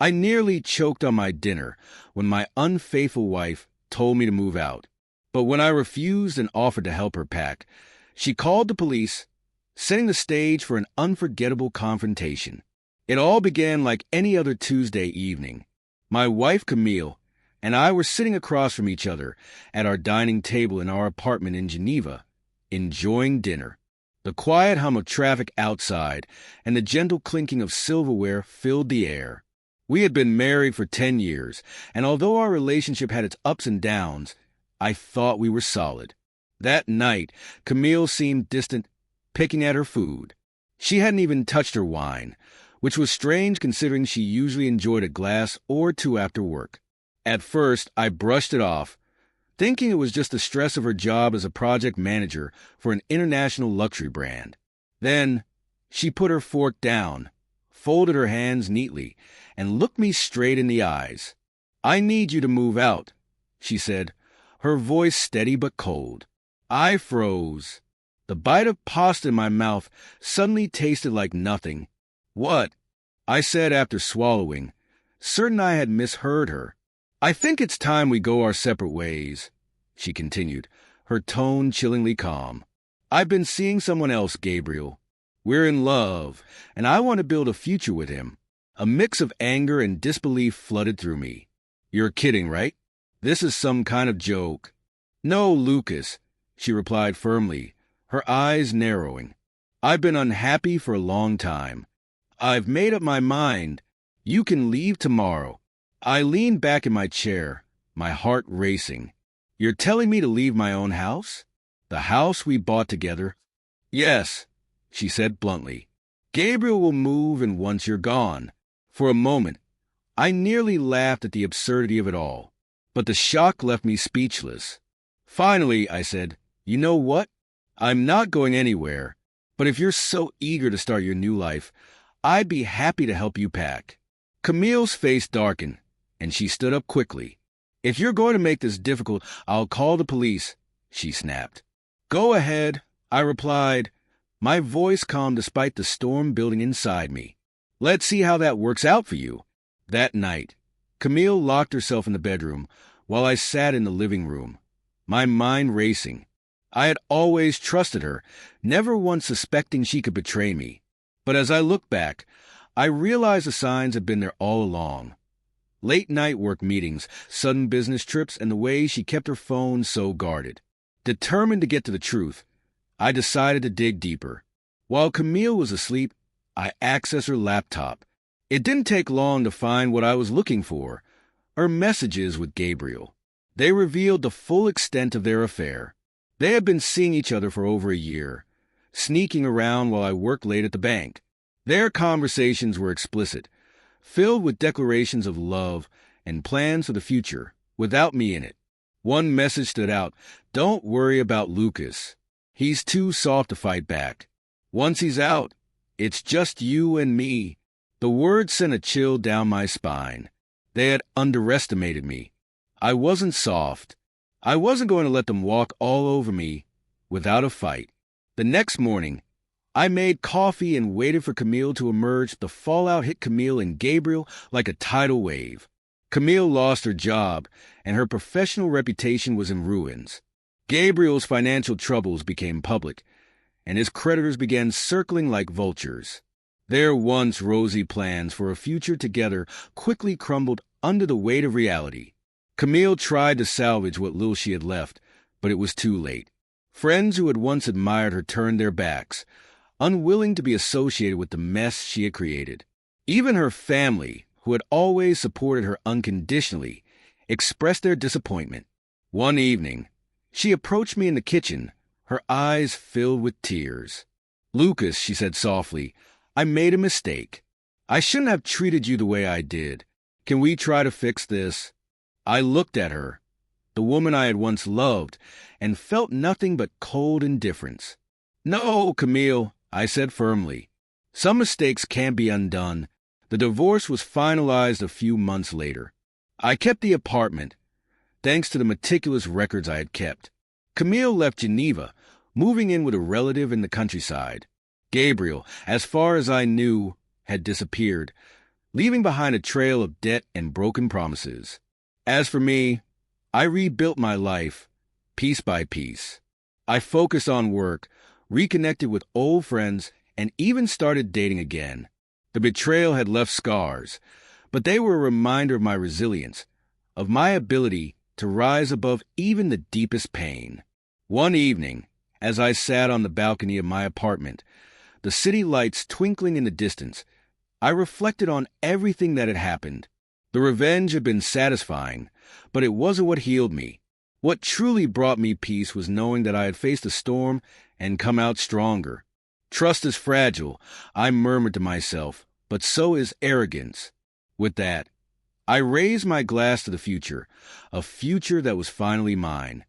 I nearly choked on my dinner when my unfaithful wife told me to move out. But when I refused and offered to help her pack, she called the police, setting the stage for an unforgettable confrontation. It all began like any other Tuesday evening. My wife, Camille, and I were sitting across from each other at our dining table in our apartment in Geneva, enjoying dinner. The quiet hum of traffic outside and the gentle clinking of silverware filled the air. We had been married for 10 years, and although our relationship had its ups and downs, I thought we were solid. That night, Camille seemed distant, picking at her food. She hadn't even touched her wine, which was strange considering she usually enjoyed a glass or two after work. At first, I brushed it off, thinking it was just the stress of her job as a project manager for an international luxury brand. Then, she put her fork down, folded her hands neatly, and looked me straight in the eyes. "I need you to move out," she said, her voice steady but cold. I froze. The bite of pasta in my mouth suddenly tasted like nothing. "What?" I said after swallowing, certain I had misheard her. "I think it's time we go our separate ways," she continued, her tone chillingly calm. "I've been seeing someone else, Gabriel. We're in love, and I want to build a future with him." A mix of anger and disbelief flooded through me. "You're kidding, right? This is some kind of joke." "No, Lucas," she replied firmly, her eyes narrowing. "I've been unhappy for a long time. I've made up my mind. You can leave tomorrow." I leaned back in my chair, my heart racing. "You're telling me to leave my own house? The house we bought together?" "Yes," she said bluntly. "Gabriel will move in once you're gone." For a moment, I nearly laughed at the absurdity of it all, but the shock left me speechless. Finally, I said, "You know what? I'm not going anywhere, but if you're so eager to start your new life, I'd be happy to help you pack." Camille's face darkened, and she stood up quickly. "If you're going to make this difficult, I'll call the police," she snapped. "Go ahead," I replied, my voice calm despite the storm building inside me. "Let's see how that works out for you." That night, Camille locked herself in the bedroom while I sat in the living room, my mind racing. I had always trusted her, never once suspecting she could betray me. But as I look back, I realize the signs had been there all along. Late-night work meetings, sudden business trips, and the way she kept her phone so guarded. Determined to get to the truth, I decided to dig deeper. While Camille was asleep, I accessed her laptop. It didn't take long to find what I was looking for, her messages with Gabriel. They revealed the full extent of their affair. They had been seeing each other for over a year, sneaking around while I worked late at the bank. Their conversations were explicit, filled with declarations of love and plans for the future, without me in it. One message stood out: "Don't worry about Lucas. He's too soft to fight back. Once he's out, it's just you and me." The words sent a chill down my spine. They had underestimated me. I wasn't soft. I wasn't going to let them walk all over me without a fight. The next morning, I made coffee and waited for Camille to emerge. The fallout hit Camille and Gabriel like a tidal wave. Camille lost her job, and her professional reputation was in ruins. Gabriel's financial troubles became public, and his creditors began circling like vultures. Their once rosy plans for a future together quickly crumbled under the weight of reality. Camille tried to salvage what little she had left, but it was too late. Friends who had once admired her turned their backs, unwilling to be associated with the mess she had created. Even her family, who had always supported her unconditionally, expressed their disappointment. One evening, she approached me in the kitchen, her eyes filled with tears. "Lucas," she said softly, "I made a mistake. I shouldn't have treated you the way I did. Can we try to fix this?" I looked at her, the woman I had once loved, and felt nothing but cold indifference. "No, Camille," I said firmly. "Some mistakes can't be undone." The divorce was finalized a few months later. I kept the apartment, thanks to the meticulous records I had kept. Camille left Geneva, moving in with a relative in the countryside. Gabriel, as far as I knew, had disappeared, leaving behind a trail of debt and broken promises. As for me, I rebuilt my life, piece by piece. I focused on work, reconnected with old friends, and even started dating again. The betrayal had left scars, but they were a reminder of my resilience, of my ability to rise above even the deepest pain. One evening, as I sat on the balcony of my apartment, the city lights twinkling in the distance, I reflected on everything that had happened. The revenge had been satisfying, but it wasn't what healed me. What truly brought me peace was knowing that I had faced a storm and come out stronger. Trust is fragile, I murmured to myself, but so is arrogance. With that, I raised my glass to the future, a future that was finally mine.